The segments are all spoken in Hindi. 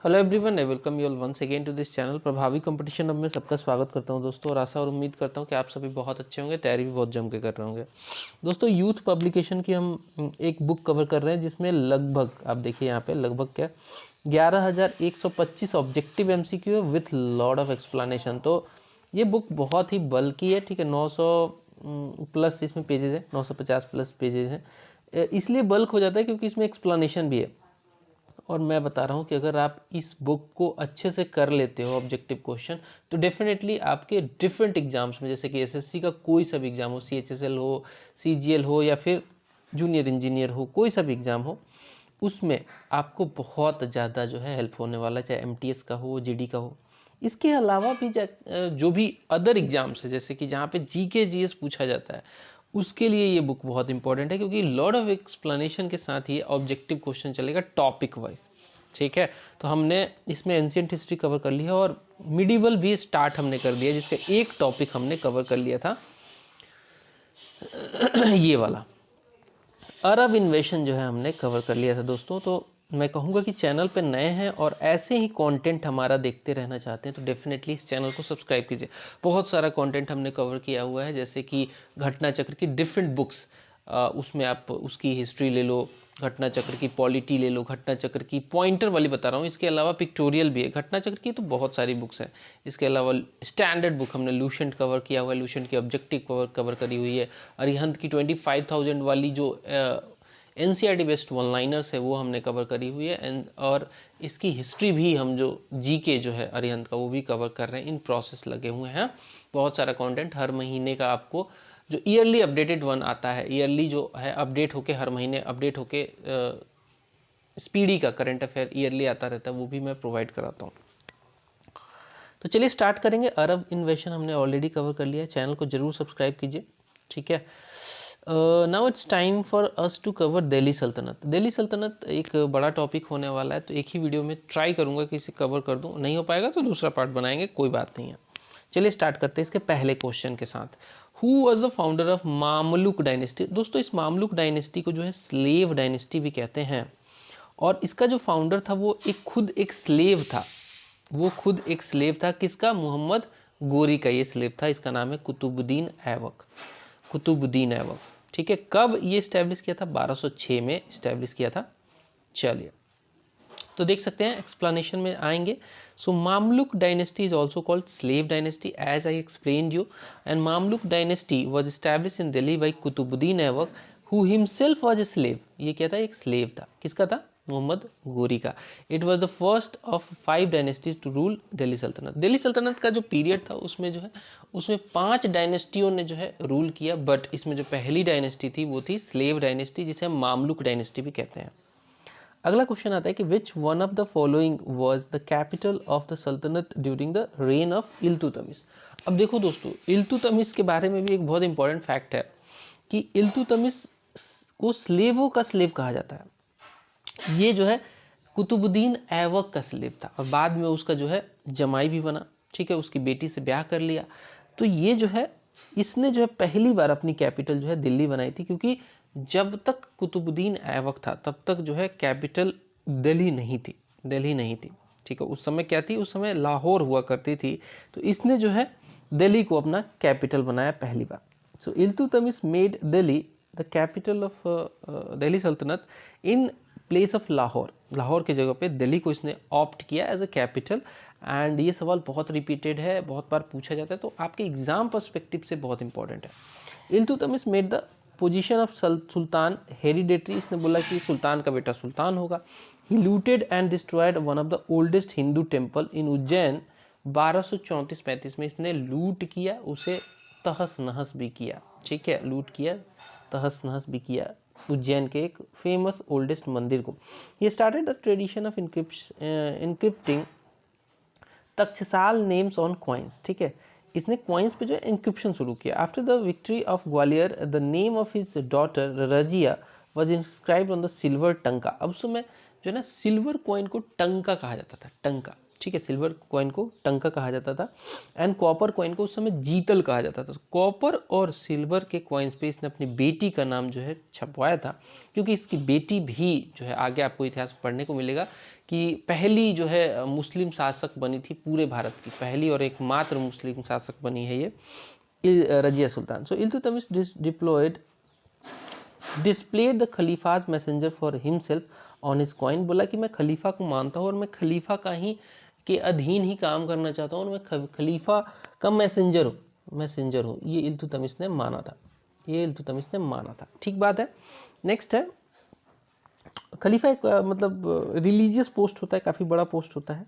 Hello everyone, I welcome you all once again to this channel Prabhavi competition. अब मैं सबका स्वागत करता हूं दोस्तों, और आशा और उम्मीद करता हूं कि आप सभी बहुत अच्छे होंगे, तैयारी भी बहुत जम के कर रहे होंगे। दोस्तों, यूथ पब्लिकेशन की हम एक बुक कवर कर रहे हैं जिसमें लगभग, आप देखिए यहाँ पे लगभग क्या 11,125 ऑब्जेक्टिव एमसीक्यू है विथ लॉट ऑफ एक्सप्लेनेशन। तो ये बुक बहुत ही बल्कि है, ठीक है। 900 प्लस इसमें पेजेज है, 950 प्लस पेजेज हैं। इसलिए बल्क हो जाता है क्योंकि इसमें एक्सप्लेनेशन भी है। और मैं बता रहा हूँ कि अगर आप इस बुक को अच्छे से कर लेते हो ऑब्जेक्टिव क्वेश्चन, तो डेफिनेटली आपके डिफरेंट एग्जाम्स में, जैसे कि एसएससी का कोई सा भी एग्जाम हो, सीएचएसएल हो, सीजीएल हो, या फिर जूनियर इंजीनियर हो, कोई सा भी एग्ज़ाम हो, उसमें आपको बहुत ज़्यादा जो है हेल्प होने वाला है, चाहे एमटीएस का हो, जीडी का हो। इसके अलावा भी जो भी अदर एग्जाम्स है, जैसे कि जहाँ पे जीके जीएस पूछा जाता है, उसके लिए ये बुक बहुत इंपॉर्टेंट है, क्योंकि लॉट ऑफ एक्सप्लेनेशन के साथ ही ऑब्जेक्टिव क्वेश्चन चलेगा टॉपिक वाइज, ठीक है। तो हमने इसमें एंशिएंट हिस्ट्री कवर कर लिया और मिडिवल भी स्टार्ट हमने कर दिया, जिसका एक टॉपिक हमने कवर कर लिया था ये वाला अरब इन्वेशन जो है हमने कवर कर लिया था दोस्तों। तो मैं कहूँगा कि चैनल पे नए हैं और ऐसे ही कंटेंट हमारा देखते रहना चाहते हैं तो डेफिनेटली इस चैनल को सब्सक्राइब कीजिए। बहुत सारा कंटेंट हमने कवर किया हुआ है, जैसे कि घटना चक्र की डिफरेंट बुक्स, उसमें आप उसकी हिस्ट्री ले लो, घटना चक्र की पॉलिटी ले लो, घटना चक्र की पॉइंटर वाली बता रहा हूँ, इसके अलावा पिक्टोरियल भी है। घटना चक्र की तो बहुत सारी बुक्स हैं। इसके अलावा स्टैंडर्ड बुक हमने लूसेंट कवर किया हुआ है, लूसेंट की ऑब्जेक्टिव कवर करी हुई है। अरिहंत की 25,000 वाली जो एनसीईआरटी बेस्ड वन लाइनर्स है वो हमने कवर करी हुई है। और इसकी हिस्ट्री भी हम जो जीके जो है अरिहंत का, वो भी कवर कर रहे हैं। इन प्रोसेस लगे हुए हैं। बहुत सारा कंटेंट हर महीने का आपको जो ईयरली अपडेटेड वन आता है, ईयरली जो है अपडेट होके, हर महीने अपडेट होके स्पीडी का करंट अफेयर ईयरली आता रहता है, वो भी मैं प्रोवाइड कराता हूँ। तो चलिए स्टार्ट करेंगे। अरब इन्वेशन हमने ऑलरेडी कवर कर लिया है, चैनल को जरूर सब्सक्राइब कीजिए, ठीक है। Now it's time for us to cover Delhi सल्तनत। दिल्ली सल्तनत एक बड़ा टॉपिक होने वाला है, तो एक ही वीडियो में ट्राई करूंगा कि इसे कवर कर दूं। नहीं हो पाएगा तो दूसरा पार्ट बनाएंगे, कोई बात नहीं है। चलिए स्टार्ट करते हैं इसके पहले क्वेश्चन के साथ। Who was the founder of Mamluk dynasty. दोस्तों, इस मामलुक डायनेस्टी को जो है स्लेव डायनेस्टी भी कहते हैं, और इसका जो फाउंडर था वो खुद एक स्लेव था। वो खुद एक स्लेव था, किसका? मोहम्मद गोरी का ये स्लेव था। इसका नाम है कुतुबुद्दीन ऐबक। कुतुबुद्दीन ऐबक, ठीक है। कब ये स्टैब्लिश किया था? 1206 में स्टैब्लिश किया था। चलिए, तो देख सकते हैं एक्सप्लेनेशन में आएंगे। So Mamluk dynasty is also called slave dynasty as I explained you, and Mamluk dynasty was established in Delhi by Qutubuddin Aibak who himself was a slave. ये क्या था? एक स्लेव था। किसका था? मोहम्मद गोरी का। It was the first of 5 dynasties to rule Delhi सल्तनत। दिल्ली सल्तनत का जो पीरियड था उसमें जो है, उसमें 5 डायनेस्टियों ने जो है रूल किया, बट इसमें जो पहली डायनेस्टी थी वो थी स्लेव डायनेस्टी, जिसे हम मामलुक डायनेस्टी भी कहते हैं। अगला क्वेश्चन आता है कि which one of the following was the capital of the saltanat during the reign of Iltutmish. अब देखो दोस्तों, इल्तुतमिश के बारे में भी एक बहुत इंपॉर्टेंट फैक्ट है कि इल्तुतमिश को स्लेवों का स्लेव कहा जाता है। ये जो है कुतुबुद्दीन ऐबक का स्लेव था, और बाद में उसका जो है जमाई भी बना, ठीक है। उसकी बेटी से ब्याह कर लिया। तो ये जो है, इसने जो है पहली बार अपनी कैपिटल जो है दिल्ली बनाई थी, क्योंकि जब तक कुतुबुद्दीन ऐबक था तब तक जो है कैपिटल दिल्ली नहीं थी, दिल्ली नहीं थी, ठीक है। उस समय क्या थी? उस समय लाहौर हुआ करती थी। तो इसने जो है दिल्ली को अपना कैपिटल बनाया पहली बार। So Iltutmish made Delhi the capital of Delhi saltanat in place of Lahore. Lahore की जगह पे दिल्ली को इसने ऑप्ट किया एज अ कैपिटल। एंड ये सवाल बहुत रिपीटेड है, बहुत बार पूछा जाता है, तो आपके एग्जाम पर्सपेक्टिव से बहुत इंपॉर्टेंट है। Iltutmish made the position of sultan hereditary. इसने बोला कि सुल्तान का बेटा सुल्तान होगा। He looted and destroyed one of the oldest Hindu temple in Ujjain. 1234-35 में इसने लूट किया, उसे तहस नहस भी किया, ठीक है। लूट किया, तहस नहस भी किया उज्जैन के एक फेमस ओल्डेस्ट मंदिर को। He started the tradition of encrypting taksal names on coins, ठीक है। इसने कॉइन्स पे जो है इंक्रिप्शन शुरू किया। After the victory of Gwalior, the name of his daughter Razia was inscribed on the silver टंका। अब उस समय जो है ना, सिल्वर कॉइन को टंका कहा जाता था, टंका, ठीक है, सिल्वर कॉइन को टंका कहा जाता था, एंड कॉपर कॉइन को उस समय जीतल कहा जाता था। कॉपर और सिल्वर के कॉइन्स पे इसने अपनी बेटी का नाम जो है छपवाया था, क्योंकि इसकी बेटी भी जो है, आगे आपको इतिहास पढ़ने को मिलेगा कि पहली जो है मुस्लिम शासक बनी थी पूरे भारत की, पहली और एकमात्र मुस्लिम शासक बनी है ये Razia Sultan. So Iltutmish displayed the khalifa's messenger for himself on his coin. बोला कि मैं खलीफा को मानता हूँ और मैं खलीफा का ही के अधीन ही काम करना चाहता हूँ और मैं खलीफा का मैसेंजर हूँ। ये इल्तुतमिश ने माना था, ये इल्तुतमिश ने माना था। ठीक बात है। नेक्स्ट है, खलीफा एक मतलब रिलीजियस पोस्ट होता है, काफ़ी बड़ा पोस्ट होता है।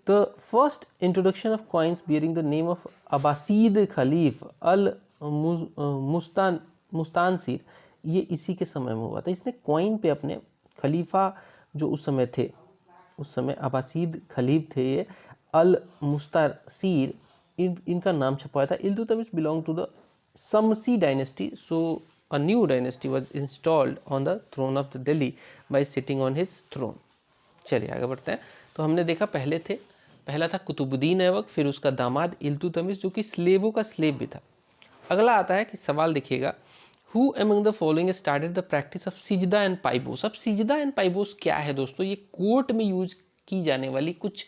The first introduction of coins bearing the name of Abbasid caliph al Mustansir, ये इसी के समय में हुआ था। इसने कॉइन पे अपने खलीफा जो उस समय थे, उस समय अब्बासीद खलीफ थे ये, अल मुस्तासिर, इनका नाम छपवाया था। Iltutmish belong to the Shamsi dynasty, so a new dynasty was installed on the throne of the Delhi by sitting on his throne। चलिए आगे बढ़ते हैं। तो हमने देखा पहला था कुतुबुद्दीन ऐबक, फिर उसका दामाद इल्तुतमिश जो कि स्लेवों का स्लेव भी था। अगला आता है कि सवाल देखिएगा, who among the following started the practice of sijda and paibos. अब सिजदा एंड पाइबोस क्या है दोस्तों? ये कोर्ट में यूज की जाने वाली कुछ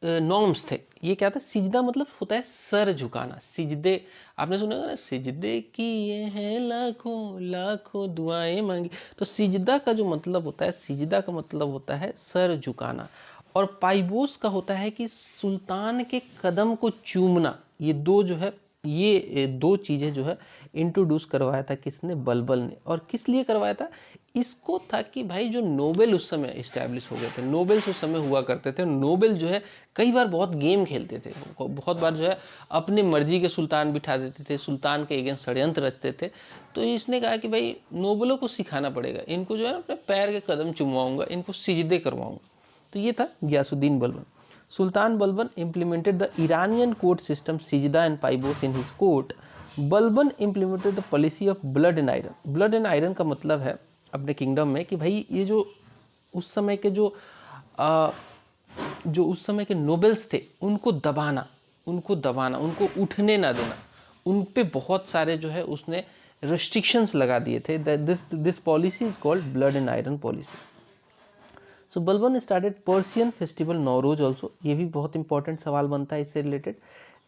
नॉर्म्स थे। ये क्या था? सिजदा मतलब होता है सर झुकाना। सिजदे आपने सुना होगा ना, सिजदे किए हैं लाखों लाखों दुआएं मांगी। तो सिजदा का जो मतलब होता है, सिजदा का मतलब होता है सर झुकाना, और पाइबोस का होता है कि सुल्तान के कदम को चूमना। ये दो जो है, ये दो चीज़ें जो है इंट्रोड्यूस करवाया था किसने? बलबल ने। और किस लिए करवाया था? इसको था कि भाई जो नोबेल उस समय इस्टेब्लिश हो गए थे, नोबेल्स उस समय हुआ करते थे, नोबेल जो है कई बार बहुत गेम खेलते थे, बहुत बार जो है अपने मर्जी के सुल्तान बिठा देते थे, सुल्तान के अगेंस्ट षड्यंत्र रचते थे। तो इसने कहा कि भाई नोबेलों को सिखाना पड़ेगा, इनको जो है अपने पैर के कदम चुमवाऊंगा, इनको सिजदे करवाऊंगा। तो ये था गियासुद्दीन बलबन। सुल्तान Balban implemented the Iranian court system Sijda and Paibos in his court। Balban implemented the policy of blood and iron। blood and iron का मतलब है अपने किंगडम में कि भाई ये जो उस समय के जो उस समय के नोबेल्स थे, उनको दबाना, उनको उठने ना देना, उन पे बहुत सारे जो है उसने रेस्ट्रिक्शंस लगा दिए थे। This policy is called blood and iron policy. So Balban started Persian festival Nowruz also. ये भी बहुत इंपॉर्टेंट सवाल बनता है इससे रिलेटेड।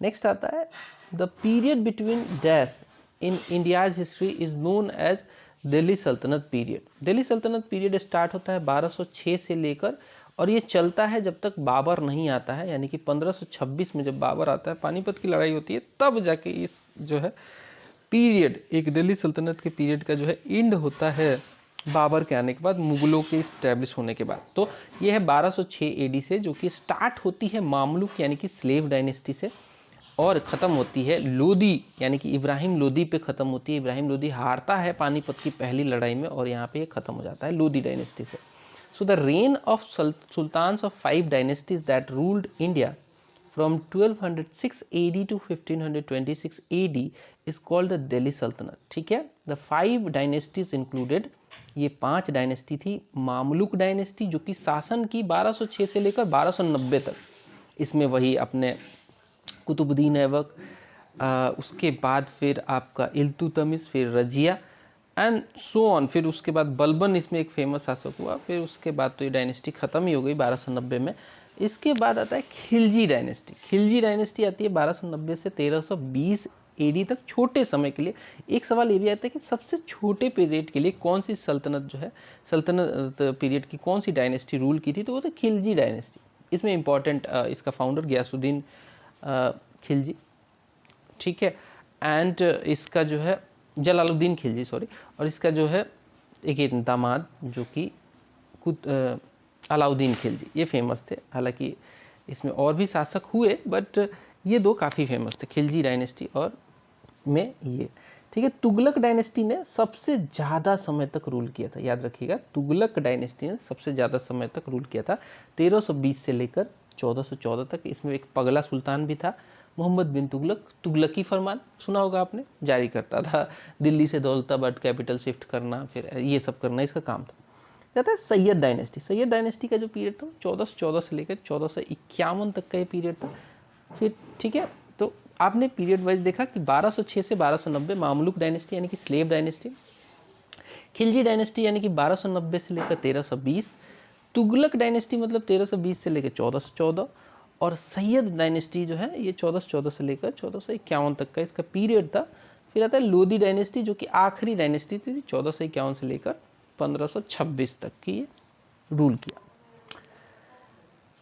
नेक्स्ट आता है, the period between dash in India's history is known as Delhi सल्तनत पीरियड। दिल्ली सल्तनत पीरियड स्टार्ट होता है 1206 से लेकर, और ये चलता है जब तक बाबर नहीं आता है, यानी कि 1526 में जब बाबर आता है, पानीपत की लड़ाई होती है, तब जाके इस जो है पीरियड, एक दिल्ली सल्तनत के पीरियड का जो है एंड होता है बाबर के आने के बाद, मुगलों के इस्टेब्लिश होने के बाद। तो ये है 1206 एडी से, जो कि स्टार्ट होती है मामलुक यानी कि स्लेव डायनेस्टी से, और ख़त्म होती है लोदी यानी कि इब्राहिम लोदी पे ख़त्म होती है। इब्राहिम लोदी हारता है पानीपत की पहली लड़ाई में, और यहाँ पे ये ख़त्म हो जाता है लोदी डायनेस्टी से। So the reign of sultans of 5 dynasties that ruled India from 1206 AD to 1526 AD is called the Delhi Sultanate। ठीक है, the 5 dynasties included, ये 5 डायनेस्टी थी। मामलुक डायनेस्टी जो कि शासन की 1206 से लेकर 1290 तक, इसमें वही अपने कुतुबुद्दीन ऐबक, उसके बाद फिर आपका इल्तुतमिश, फिर रजिया एंड सो ऑन, फिर उसके बाद बलबन इसमें एक फेमस शासक हुआ, फिर उसके बाद तो ये डायनेस्टी ख़त्म ही हो गई 1290 में। इसके बाद आता है खिलजी डायनेस्टी। खिलजी डायनेस्टी आती है 1290 से 1320 एडी तक, छोटे समय के लिए। एक सवाल ये भी आता है कि सबसे छोटे पीरियड के लिए कौन सी सल्तनत जो है, सल्तनत पीरियड की कौन सी डायनेस्टी रूल की थी? तो वो तो खिलजी डायनेस्टी। इसमें इंपॉर्टेंट इसका फाउंडर गियासुद्दीन खिलजी, ठीक है, एंड इसका जो है जलालुद्दीन खिलजी, सॉरी, और इसका जो है एक दामाद जो कि अलाउद्दीन खिलजी, ये फेमस थे। हालांकि इसमें और भी शासक हुए, बट ये दो काफ़ी फेमस थे, खिलजी डायनेस्टी और में ये, ठीक है। तुगलक डायनेस्टी ने सबसे ज़्यादा समय तक रूल किया था, याद रखिएगा, तुगलक डायनेस्टी ने सबसे ज़्यादा समय तक रूल किया था, 1320 से लेकर 1414 तक। इसमें एक पगला सुल्तान भी था, मोहम्मद बिन तुगलक। तुगलकी फरमान सुना होगा आपने, जारी करता था, दिल्ली से दौलताबाद कैपिटल शिफ्ट करना, फिर ये सब करना इसका काम था। कहता है सैयद डायनेस्टी। सैयद डायनेस्टी का जो पीरियड था 1414 से लेकर 1451 तक का ये पीरियड था। फिर ठीक है, तो आपने पीरियड वाइज देखा कि 1206 से 1290 मामलुक डायनेस्टी यानी कि स्लेव डायनेस्टी, खिलजी डायनेस्टी यानी कि 1290 से लेकर 1320, तुगलक डायनेस्टी मतलब 1320 से लेकर 1414, और सैयद डायनेस्टी जो है ये 1414 से लेकर 1451 तक का इसका पीरियड था। फिर आता है लोधी डायनेस्टी जो कि आखिरी डायनेस्टी थी, 1451 से लेकर 1526 तक की ये रूल किया।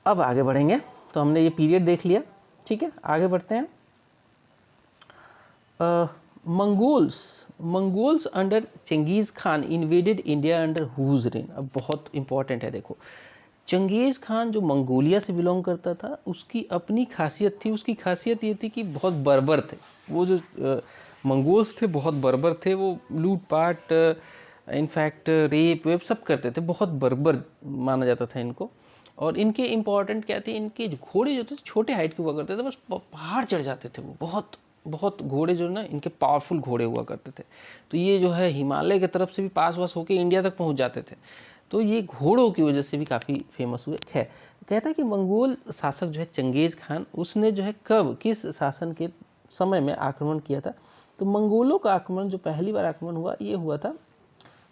अब आगे बढ़ेंगे, तो हमने ये पीरियड देख लिया, ठीक है, आगे बढ़ते हैं। Mongols under Genghis Khan invaded India under whose reign. अब बहुत इंपॉर्टेंट है, देखो चंगेज़ खान जो मंगोलिया से बिलोंग करता था उसकी अपनी खासियत थी। उसकी खासियत ये थी कि बहुत बर्बर थे वो, जो मंगोल्स थे बहुत बर्बर थे, वो लूटपाट इनफैक्ट रेप वेप सब करते थे, बहुत बर्बर माना जाता था इनको। और इनके इम्पॉर्टेंट क्या थी, इनके घोड़े जो थे छोटे हाइट के हुआ करते थे, बस पहाड़ चढ़ जाते थे वो, बहुत बहुत घोड़े जो ना इनके पावरफुल घोड़े हुआ करते थे। तो ये जो है हिमालय की तरफ से भी पास वास होकर इंडिया तक पहुंच जाते थे, तो ये घोड़ों की वजह से भी काफ़ी फेमस हुए। खैर, कहता है कि मंगोल शासक जो है चंगेज़ खान, उसने जो है कब किस शासन के समय में आक्रमण किया था। तो मंगोलों का आक्रमण जो पहली बार आक्रमण हुआ ये हुआ था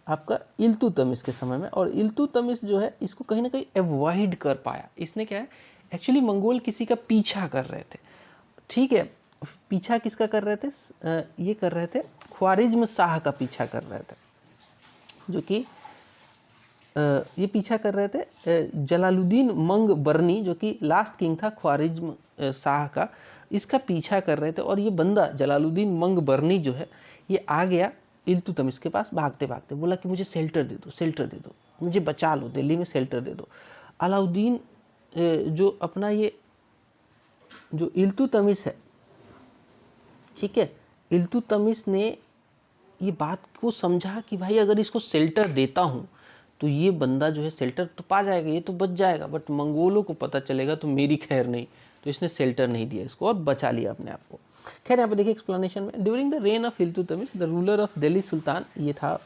आपका इल्तुतमिश के समय में। और इल्तुतमिश जो है इसको कहीं ना कहीं अवॉइड कर पाया। इसने क्या है, एक्चुअली मंगोल किसी का पीछा कर रहे थे, ठीक है, पीछा किसका कर रहे थे, ये कर रहे थे ख्वारिज्म शाह का पीछा कर रहे थे, जो कि ये पीछा कर रहे थे जलालुद्दीन मंग बरनी, जो कि लास्ट किंग था ख्वारिज्म शाह का, इसका पीछा कर रहे थे। और ये बंदा जलालुद्दीन मंग बरनी जो है ये आ गया इल्तुतमिश के पास भागते भागते, बोला कि मुझे शेल्टर दे दो, शेल्टर दे दो, मुझे बचा लो, दिल्ली में शेल्टर दे दो। अलाउद्दीन जो अपना ये जो इल्तुतमिश है, ठीक है, इल्तुतमिश ने ये बात को समझा कि भाई अगर इसको शेल्टर देता हूँ तो ये बंदा जो है शेल्टर तो पा जाएगा, ये तो बच जाएगा, बट मंगोलों को पता चलेगा तो मेरी खैर नहीं। तो इसने शेल्टर नहीं दिया इसको और बचा लिया अपने आप को। खैर यहाँ पे देखिए एक्सप्लेनेशन में, during the reign of Iltutmish the ruler of Delhi sultan, ये था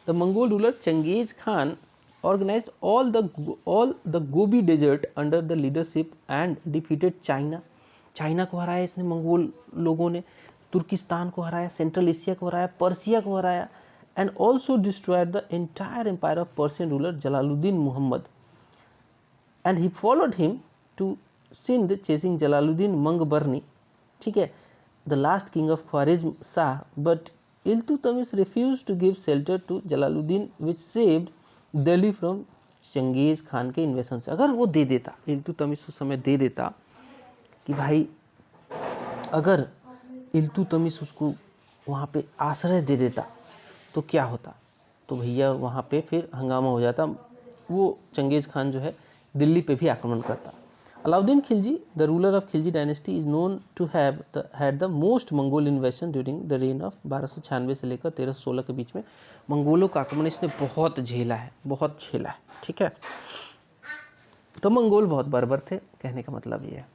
the Mongol ruler Genghis Khan organized all the Gobi desert under the leadership and defeated China। China को हराया इसने मंगोल लोगों ने, तुर्किस्तान को हराया, सेंट्रल एशिया को हराया, पर्सिया को हराया, and also destroyed the entire empire of Persian ruler Jalaluddin Muhammad, and he followed him to Sindh chasing Jalaluddin Mang Barni, ठीक है, the last king of Khwarizm Shah. But Iltutmish refused to give shelter to Jalaluddin which saved Delhi from Genghis Khan के इन्वेशन से। अगर वो दे देता, इल्तुतमिश उस समय दे देता कि भाई अगर इल्तुतमिश उसको वहाँ पे आश्रय दे देता तो क्या होता, तो भैया वहाँ पे फिर हंगामा हो जाता, वो चंगेज खान जो है दिल्ली पे भी आक्रमण करता। Alauddin Khilji the ruler of Khilji dynasty is known to have had the most Mongol invasion during the reign of 1296 से लेकर 1316 के बीच में। मंगोलों का आक्रमण इसने बहुत झेला है, बहुत झेला है, ठीक है। तो मंगोल बहुत बर्बर थे, कहने का मतलब ये है।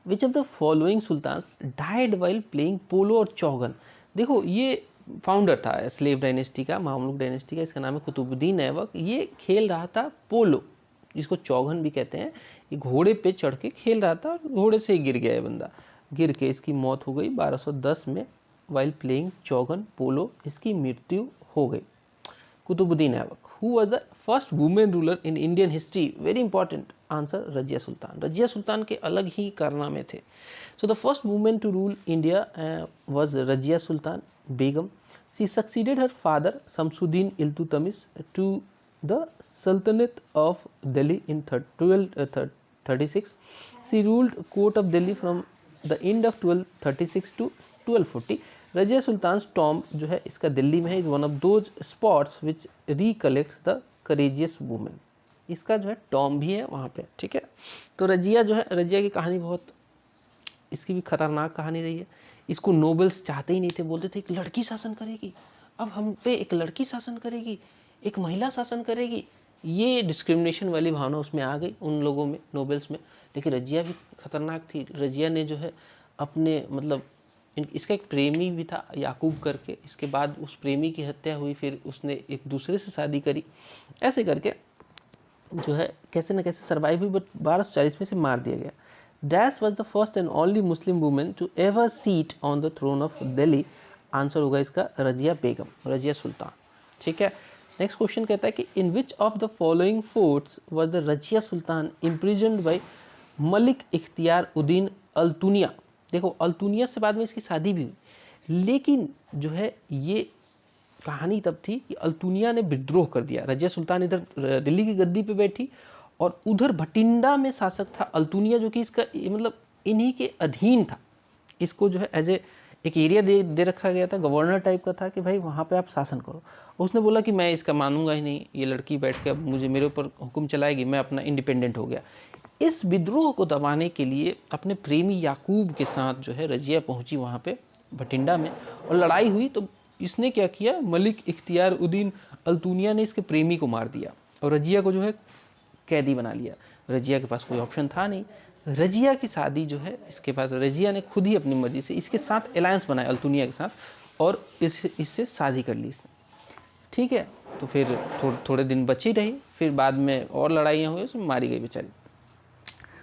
Which of the following sultans died while playing polo और चौगन। देखो ये फाउंडर था स्लेव डायनेस्टी का, मामलुक डायनेस्टी का, इसका नाम है कुतुबुद्दीन ऐबक। ये खेल रहा था पोलो, जिसको चौगन भी कहते हैं। ये घोड़े पे चढ़ के खेल रहा था और घोड़े से ही गिर गया है बंदा, गिर के इसकी मौत हो गई 1210 में। वाइल प्लेइंग चौगन पोलो इसकी मृत्यु हो गई। Qutbuddin Aibak who was the first women ruler in Indian history, very important answer, Razia Sultan. Razia Sultan के अलग ही कारनामे थे। So the first women to rule India was Razia Sultan Begum. She succeeded her father Shamsuddin Iltutmish to the saltanat of Delhi in 1236। She ruled court of Delhi from the end of 1236 to 1240। Razia Sultan tomb जो है इसका दिल्ली में है, is one of those spots which recollects the courageous women. इसका जो है टॉम भी है वहाँ पे, ठीक है। तो रजिया जो है, रजिया की कहानी बहुत, इसकी भी खतरनाक कहानी रही है। इसको नोबल्स चाहते ही नहीं थे, बोलते थे एक लड़की शासन करेगी, अब हम पे एक लड़की शासन करेगी, एक महिला शासन करेगी, ये डिस्क्रिमिनेशन वाली भावना उसमें आ गई उन लोगों में, नोबल्स में। लेकिन रजिया भी खतरनाक थी। रजिया ने जो है अपने मतलब इसका एक प्रेमी भी था याकूब करके, इसके बाद उस प्रेमी की हत्या हुई, फिर उसने एक दूसरे से शादी करी, ऐसे करके जो है कैसे न कैसे सर्वाइव हुई, बट 1240 में से मार दिया गया। Dash was the first and only Muslim women to ever sit on the throne of Delhi. Answer होगा इसका रजिया बेगम, रजिया सुल्तान। ठीक है, नेक्स्ट क्वेश्चन कहता है कि in which of the following forts was the Razia Sultan imprisoned by Malik Ikhtiyaruddin Altunia. देखो अल्तुनिया से बाद में इसकी शादी भी हुई, लेकिन जो है ये कहानी तब थी कि अल्तुनिया ने विद्रोह कर दिया। रजिया सुल्तान इधर दिल्ली की गद्दी पे बैठी और उधर भटिंडा में शासक था अल्तुनिया, जो कि इसका मतलब इन्हीं के अधीन था। इसको जो है एज एक एरिया दे रखा गया था, गवर्नर टाइप का था कि भाई वहाँ पे आप शासन करो। उसने बोला कि मैं इसका मानूंगा ही नहीं, ये लड़की बैठ के अब मुझे मेरे ऊपर हुक्म चलाएगी, मैं अपना इंडिपेंडेंट हो गया। इस विद्रोह को दबाने के लिए अपने प्रेमी याकूब के साथ जो है रजिया पहुंची वहाँ पे भटिंडा में, और लड़ाई हुई। तो इसने क्या किया, मलिक इख्तियार उद्दीन अल्तुनिया ने इसके प्रेमी को मार दिया और रजिया को जो है कैदी बना लिया। रजिया के पास कोई ऑप्शन था नहीं। रजिया की शादी जो है इसके बाद रजिया ने खुद ही अपनी मर्जी से इसके साथ अलायंस बनाया अल्तुनिया के साथ, और इससे शादी कर ली इसने। ठीक है, तो फिर थोड़े दिन बची रही, फिर बाद में और लड़ाइयाँ हुई, उसमें मारी गई बेचारी।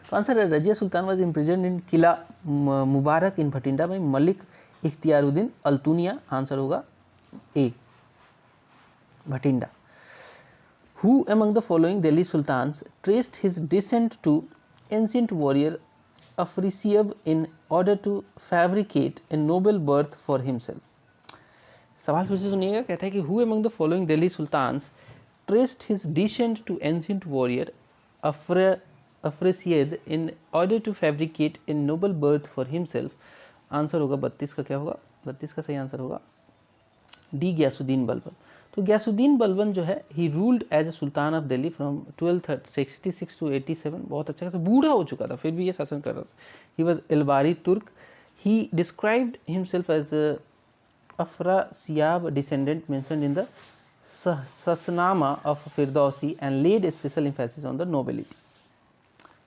तो आंसर है Razia Sultan was imprisoned in Qila Mubarak in Bathinda by Malik Ikhtiyaruddin Altunia. Answer होगा A, Bathinda. Who among the following Delhi sultans traced his descent to ancient warrior Afrasiab in order to fabricate a noble birth for himself? सवाल फिर से सुनिएगा, कहता है कि who among the following Delhi sultans traced his descent to ancient warrior Afrasiab in order to fabricate a noble birth for himself? Answer होगा 32 का, क्या होगा 32 का सही आंसर होगा डी, गयासुद्दीन बलबन। तो गयासुद्दीन बलबन जो है he ruled as a sultan of Delhi from 1266 to 87। बहुत अच्छा खासा बूढ़ा हो चुका था, फिर भी ये शासन कर रहा था। ही was Ilbari Turk. He described himself as Afrasiyab descendant mentioned in the Shahnama of Firdausi and laid special emphasis on the nobility.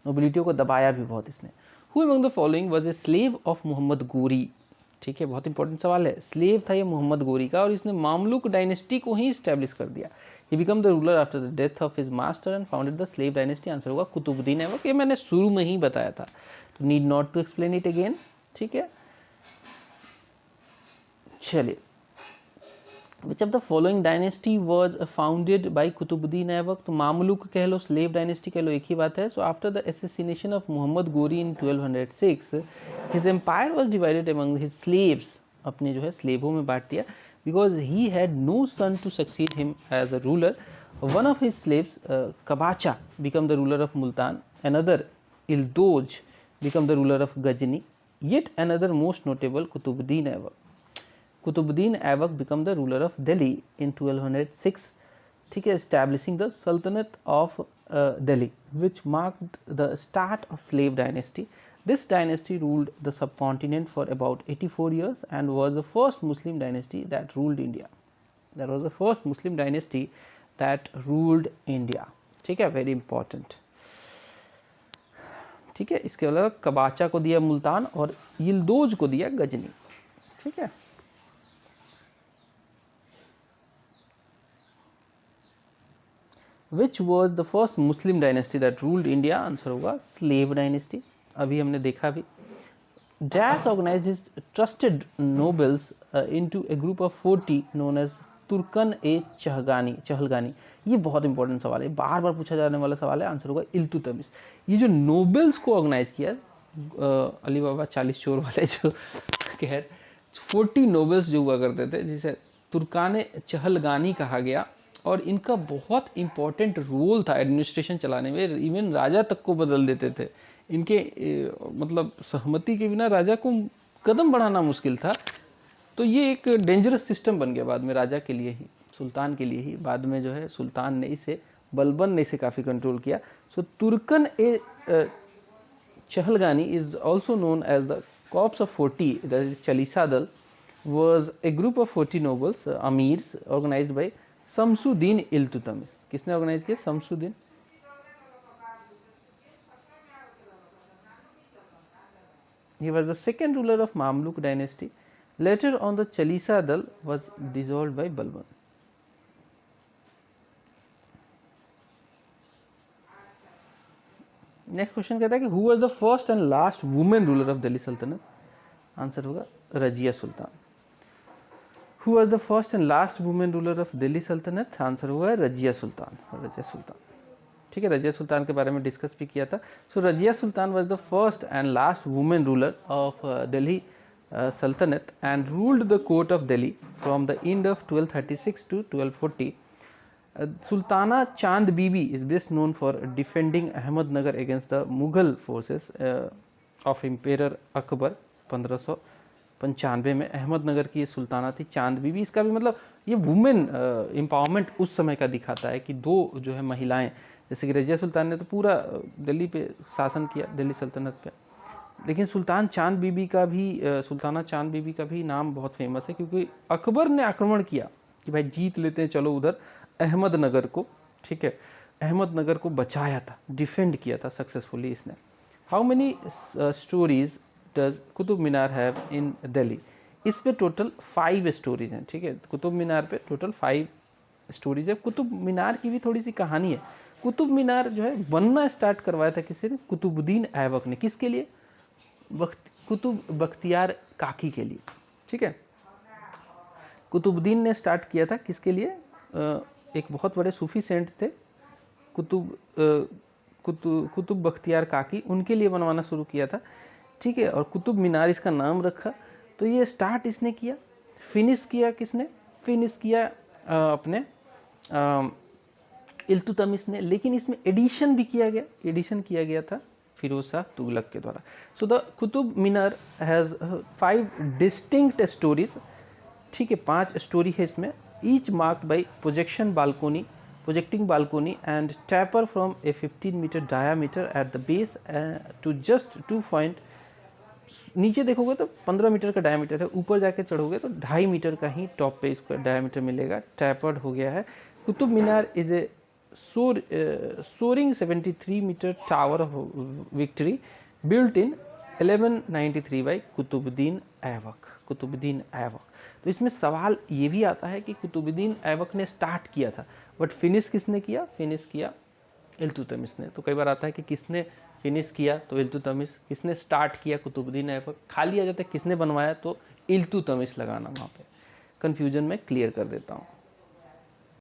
नोबिलिटियों को दबाया भी बहुत इसने। Who among the following was a slave of Mohammad Ghori. ठीक है, बहुत इंपॉर्टेंट सवाल है। स्लेव था ये मोहम्मद गोरी का, और इसने मामलुक डायनेस्टी को ही स्टैब्लिश कर दिया। He become the ruler after the death of his master and founded the slave dynasty. Answer होगा कुतुबुद्दीन ऐबक। ये मैंने शुरू में ही बताया था, तो need not to explain it again. ठीक है, चलिए, which of the following dynasty was founded by Qutubuddin Aibak. तो मामलुक कह लो, स्लेव डायनेस्टी कह लो, एक ही बात है। So after the assassination of Mohammad Ghori in 1206 his empire was divided among his slaves. अपने जो है स्लेवों में बांट दिया, because he had no son to succeed him as a ruler. One of his slaves Qabacha become the ruler of Multan, another Yildiz become the ruler of Ghazni, yet another most notable Qutbuddin Aibak. Qutbuddin Aibak became the ruler of Delhi in 1206, ठीक है, establishing the Sultanate of Delhi, which marked the start of slave dynasty. This dynasty ruled the subcontinent for about 84 years and was the first Muslim dynasty that ruled India. That was the first Muslim dynasty that ruled India. ठीक है, very important. ठीक है, इसके अलावा कबाचा को दिया मुल्तान और यिल्दोज को दिया गजनी। ठीक है, Which was the first Muslim dynasty that ruled India? Answer होगा slave dynasty। अभी हमने देखा भी। Dash organized his trusted nobles into a group of 40 known as तुर्कन e चहलगानी। ये बहुत इंपॉर्टेंट सवाल है, बार बार पूछा जाने वाला सवाल है। आंसर होगा इल्तुतमिश। ये जो नोबल्स को ऑर्गेनाइज किया अली बाबा 40 चोर वाले, जो खैर 40 नोबल्स जो हुआ करते थे, जिसे तुर्कान चहलगानी कहा गया, और इनका बहुत इंपॉर्टेंट रोल था एडमिनिस्ट्रेशन चलाने में। इवन राजा तक को बदल देते थे इनके मतलब सहमति के बिना राजा को कदम बढ़ाना मुश्किल था। तो ये एक डेंजरस सिस्टम बन गया बाद में राजा के लिए ही, सुल्तान के लिए ही। बाद में जो है सुल्तान ने इसे, बलबन ने इसे काफ़ी कंट्रोल किया। So Turkan e Chahalgani is also known as the corps of 40, that is Chalisa Dal, was a group of 40 nobles amirs organised by Shamsuddin Iltutmish. किसने ऑर्गेनाइज किया? Shamsuddin. He was the second ruler of Mamluk dynasty. Later on, the Chalisa Dal was dissolved by Balban. Next question कहता है कि who was the first and last women ruler of Delhi saltanat? Answer होगा Razia Sultan. Who was the first and last women ruler of Delhi saltanat? Answer होगा रजिया सुल्तान. रजिया सुल्तान, ठीक है. रजिया सुल्तान के बारे में डिस्कस भी किया था. So Razia Sultan was the first and last women ruler of Delhi Sultanate and ruled the court of Delhi from the end of 1236 to 1240. Sultana Chand Bibi is best known for defending Ahmednagar against the Mughal forces of Emperor Akbar. 1595 में अहमदनगर की ये सुल्ताना थी चांद बीबी. इसका भी मतलब ये वुमेन एम्पावरमेंट उस समय का दिखाता है कि दो जो है महिलाएं, जैसे कि रजिया सुल्तान ने तो पूरा दिल्ली पे शासन किया, दिल्ली सल्तनत पे, लेकिन सुल्ताना चांद बीबी का भी नाम बहुत फेमस है क्योंकि अकबर ने आक्रमण किया कि भाई जीत लेते हैं चलो उधर अहमदनगर को, ठीक है. अहमदनगर को बचाया था, डिफेंड किया था सक्सेसफुली इसने. How many stories does Qutub Minar have in Delhi? इस पे टोटल 5 स्टोरीज हैं, ठीक है. कुतुब मीनार पे टोटल 5 स्टोरीज है. कुतुब मीनार की भी थोड़ी सी कहानी है. कुतुब मीनार जो है बनना स्टार्ट करवाया था किसी ने? कुतुबुद्दीन ऐबक ने. किसके लिए? कुतुब बख्तियार काकी के लिए, ठीक है. कुतुबुद्दीन ने स्टार्ट किया था किसके लिए? एक बहुत बड़े सूफी सेंट थे कुतुब बख्तियार काकी, उनके लिए बनवाना शुरू किया था, ठीक है. और कुतुब मीनार इसका नाम रखा. तो ये स्टार्ट इसने किया. फिनिश किया किसने? फिनिश किया अपने इल्तुतमिश ने. लेकिन इसमें एडिशन भी किया गया था फिरोज शाह तुगलक के द्वारा. So the Qutub Minar has 5 distinct stories, ठीक है. 5 स्टोरी है इसमें. Each marked by projecting balcony and taper from a 15 metre diameter at the base to just 2 point. नीचे देखोगे तो 15 मीटर का डायमीटर है, ऊपर जाके चढ़ोगे तो 2.5 मीटर का ही टॉप पे इसका डायमीटर मिलेगा. टैपर्ड हो गया है. Qutub Minar is a soaring 73 meter tower of victory built in 1193 by Qutubuddin Aibak. तो इसमें सवाल ये भी आता है कि कुतुबुद्दीन ऐबक ने स्टार्ट किया था, बट फिनिश किसने किया? फिनिश किया इल्तुतमिश ने. तो कई बार आता है कि किसने फिनिश किया, तो इल्तुतमिश. किसने स्टार्ट किया? कुतुबुद्दीन ऐबक. खाली आ जाता है किसने बनवाया, तो इल्तुतमिश लगाना वहाँ पे. कन्फ्यूजन में क्लियर कर देता हूँ.